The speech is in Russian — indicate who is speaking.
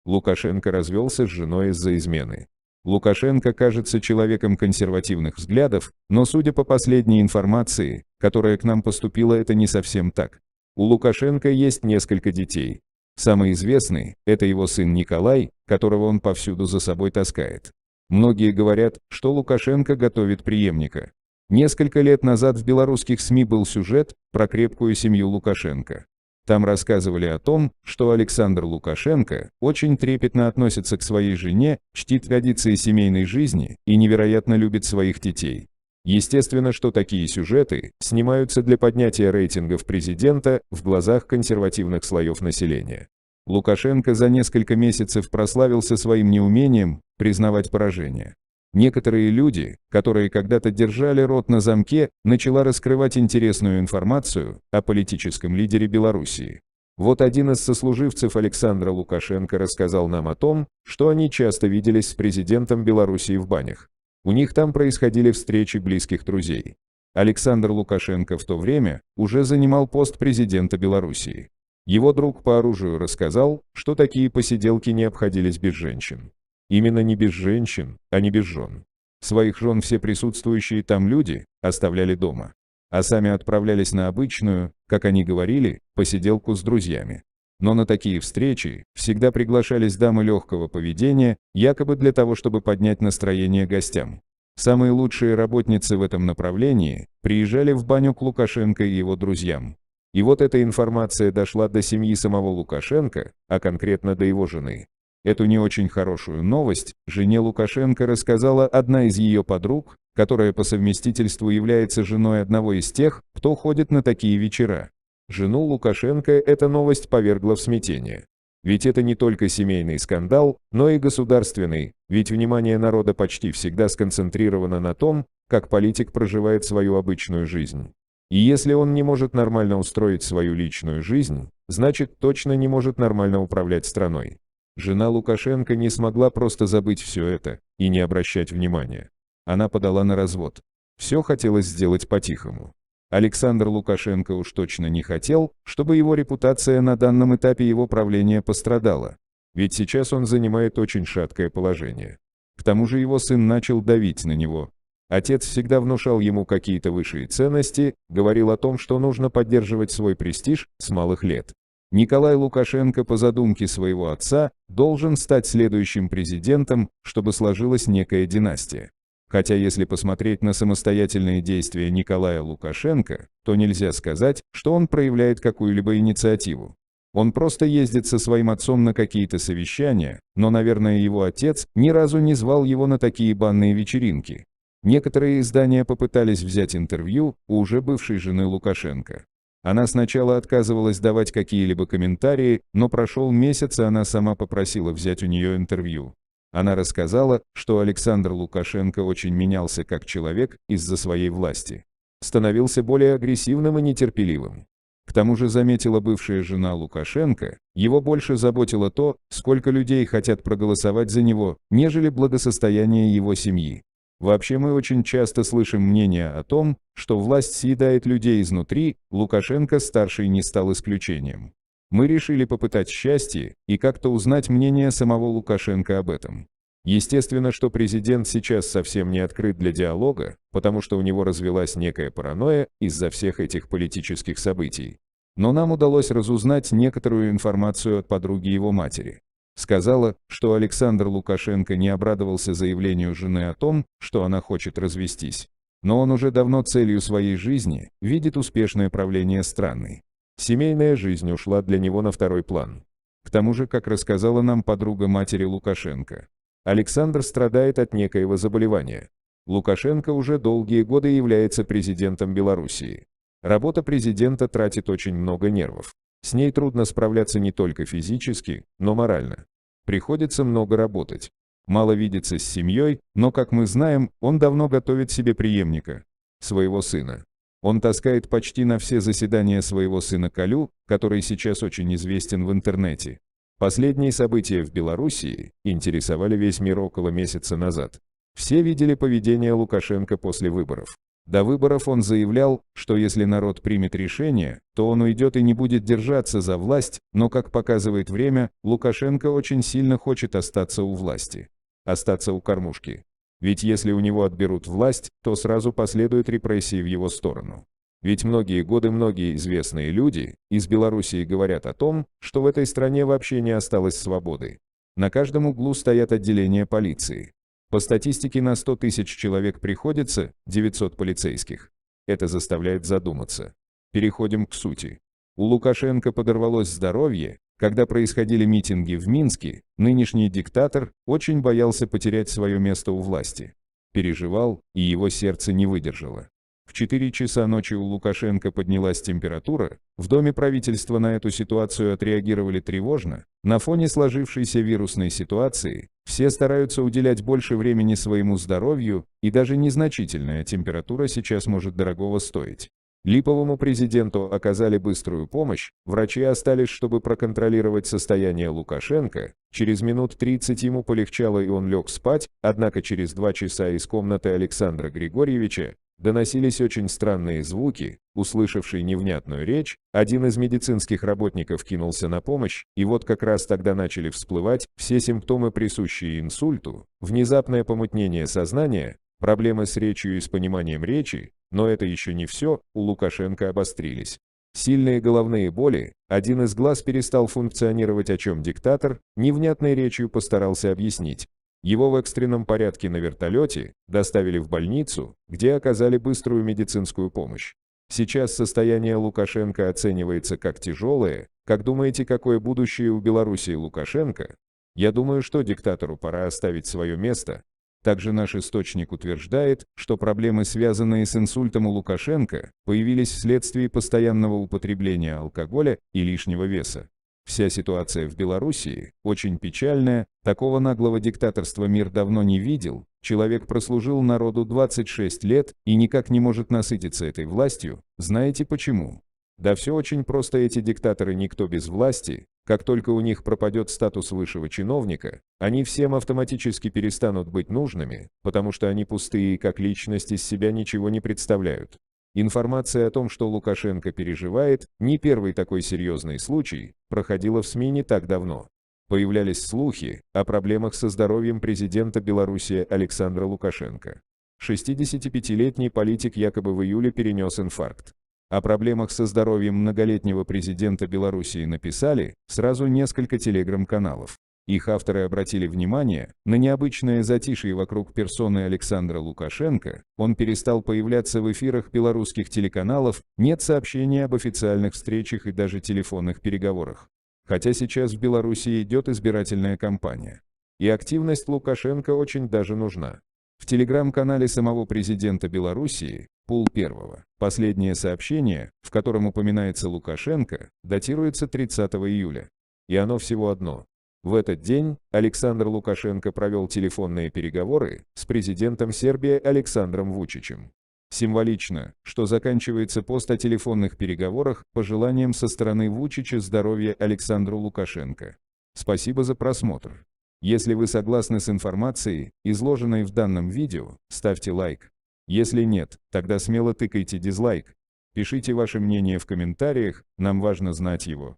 Speaker 1: Лукашенко развелся с женой из-за измены. Лукашенко кажется человеком консервативных взглядов, но судя по последней информации, которая к нам поступила, это не совсем так. У Лукашенко есть несколько детей. Самый известный – это его сын Николай, которого он повсюду за собой таскает. Многие говорят, что Лукашенко готовит преемника. Несколько лет назад в белорусских СМИ был сюжет про крепкую семью Лукашенко. Там рассказывали о том, что Александр Лукашенко очень трепетно относится к своей жене, чтит традиции семейной жизни и невероятно любит своих детей. Естественно, что такие сюжеты снимаются для поднятия рейтингов президента в глазах консервативных слоев населения. Лукашенко за несколько месяцев прославился своим неумением признавать поражение. Некоторые люди, которые когда-то держали рот на замке, начали раскрывать интересную информацию о политическом лидере Белоруссии. Вот один из сослуживцев Александра Лукашенко рассказал нам о том, что они часто виделись с президентом Белоруссии в банях. У них там происходили встречи близких друзей. Александр Лукашенко в то время уже занимал пост президента Белоруссии. Его друг по оружию рассказал, что такие посиделки не обходились без женщин. Именно не без женщин, а не без жен. Своих жен все присутствующие там люди оставляли дома, а сами отправлялись на обычную, как они говорили, посиделку с друзьями. Но на такие встречи всегда приглашались дамы легкого поведения, якобы для того, чтобы поднять настроение гостям. Самые лучшие работницы в этом направлении приезжали в баню к Лукашенко и его друзьям. И вот эта информация дошла до семьи самого Лукашенко, а конкретно до его жены. Эту не очень хорошую новость жене Лукашенко рассказала одна из ее подруг, которая по совместительству является женой одного из тех, кто ходит на такие вечера. Жену Лукашенко эта новость повергла в смятение. Ведь это не только семейный скандал, но и государственный, ведь внимание народа почти всегда сконцентрировано на том, как политик проживает свою обычную жизнь. И если он не может нормально устроить свою личную жизнь, значит точно не может нормально управлять страной. Жена Лукашенко не смогла просто забыть все это и не обращать внимания. Она подала на развод. Все хотелось сделать по-тихому. Александр Лукашенко уж точно не хотел, чтобы его репутация на данном этапе его правления пострадала. Ведь сейчас он занимает очень шаткое положение. К тому же его сын начал давить на него. Отец всегда внушал ему какие-то высшие ценности, говорил о том, что нужно поддерживать свой престиж с малых лет. Николай Лукашенко по задумке своего отца должен стать следующим президентом, чтобы сложилась некая династия. Хотя если посмотреть на самостоятельные действия Николая Лукашенко, то нельзя сказать, что он проявляет какую-либо инициативу. Он просто ездит со своим отцом на какие-то совещания, но, наверное, его отец ни разу не звал его на такие банные вечеринки. Некоторые издания попытались взять интервью у уже бывшей жены Лукашенко. Она сначала отказывалась давать какие-либо комментарии, но прошел месяц, и она сама попросила взять у нее интервью. Она рассказала, что Александр Лукашенко очень менялся как человек из-за своей власти. Становился более агрессивным и нетерпеливым. К тому же, заметила бывшая жена Лукашенко, его больше заботило то, сколько людей хотят проголосовать за него, нежели благосостояние его семьи. Вообще мы очень часто слышим мнение о том, что власть съедает людей изнутри, Лукашенко-старший не стал исключением. Мы решили попытать счастье и как-то узнать мнение самого Лукашенко об этом. Естественно, что президент сейчас совсем не открыт для диалога, потому что у него развилась некая паранойя из-за всех этих политических событий. Но нам удалось разузнать некоторую информацию от подруги его матери. Сказала, что Александр Лукашенко не обрадовался заявлению жены о том, что она хочет развестись. Но он уже давно целью своей жизни видит успешное правление страны. Семейная жизнь ушла для него на второй план. К тому же, как рассказала нам подруга матери Лукашенко, Александр страдает от некоего заболевания. Лукашенко уже долгие годы является президентом Белоруссии. Работа президента тратит очень много нервов. С ней трудно справляться не только физически, но морально. Приходится много работать. Мало видеться с семьей, но, как мы знаем, он давно готовит себе преемника, своего сына. Он таскает почти на все заседания своего сына Колю, который сейчас очень известен в интернете. Последние события в Белоруссии интересовали весь мир около месяца назад. Все видели поведение Лукашенко после выборов. До выборов он заявлял, что если народ примет решение, то он уйдет и не будет держаться за власть, но, как показывает время, Лукашенко очень сильно хочет остаться у власти. Остаться у кормушки. Ведь если у него отберут власть, то сразу последуют репрессии в его сторону. Ведь многие годы многие известные люди из Белоруссии говорят о том, что в этой стране вообще не осталось свободы. На каждом углу стоят отделения полиции. По статистике на 100 тысяч человек приходится 900 полицейских. Это заставляет задуматься. Переходим к сути. У Лукашенко подорвалось здоровье, когда происходили митинги в Минске, нынешний диктатор очень боялся потерять свое место у власти. Переживал, и его сердце не выдержало. В 4 часа ночи у Лукашенко поднялась температура, в Доме правительства на эту ситуацию отреагировали тревожно. На фоне сложившейся вирусной ситуации все стараются уделять больше времени своему здоровью, и даже незначительная температура сейчас может дорогого стоить. Липовому президенту оказали быструю помощь, врачи остались, чтобы проконтролировать состояние Лукашенко, через минут 30 ему полегчало и он лег спать, однако через 2 часа из комнаты Александра Григорьевича доносились очень странные звуки. Услышавший невнятную речь, один из медицинских работников кинулся на помощь, и вот как раз тогда начали всплывать все симптомы, присущие инсульту: внезапное помутнение сознания, проблемы с речью и с пониманием речи. Но это еще не все, у Лукашенко обострились сильные головные боли, один из глаз перестал функционировать, о чем диктатор невнятной речью постарался объяснить. Его в экстренном порядке на вертолете доставили в больницу, где оказали быструю медицинскую помощь. Сейчас состояние Лукашенко оценивается как тяжелое. Как думаете, какое будущее у Белоруссии Лукашенко? Я думаю, что диктатору пора оставить свое место. Также наш источник утверждает, что проблемы, связанные с инсультом у Лукашенко, появились вследствие постоянного употребления алкоголя и лишнего веса. Вся ситуация в Белоруссии очень печальная, такого наглого диктаторства мир давно не видел. Человек прослужил народу 26 лет и никак не может насытиться этой властью. Знаете почему? Да все очень просто: эти диктаторы никто без власти. Как только у них пропадет статус высшего чиновника, они всем автоматически перестанут быть нужными, потому что они пустые и как личность из себя ничего не представляют. Информация о том, что Лукашенко переживает, не первый такой серьезный случай, проходила в СМИ не так давно. Появлялись слухи о проблемах со здоровьем президента Беларуси Александра Лукашенко. 65-летний политик якобы в июле перенес инфаркт. О проблемах со здоровьем многолетнего президента Белоруссии написали сразу несколько телеграм-каналов. Их авторы обратили внимание на необычное затишье вокруг персоны Александра Лукашенко. Он перестал появляться в эфирах белорусских телеканалов, нет сообщений об официальных встречах и даже телефонных переговорах. Хотя сейчас в Беларуси идет избирательная кампания. И активность Лукашенко очень даже нужна. В телеграм-канале самого президента Белоруссии Пул первого. Последнее сообщение, в котором упоминается Лукашенко, датируется 30 июля. И оно всего одно. В этот день Александр Лукашенко провел телефонные переговоры с президентом Сербии Александром Вучичем. Символично, что заканчивается пост о телефонных переговорах пожеланием со стороны Вучича здоровья Александру Лукашенко. Спасибо за просмотр. Если вы согласны с информацией, изложенной в данном видео, ставьте лайк. Если нет, тогда смело тыкайте дизлайк. Пишите ваше мнение в комментариях, нам важно знать его.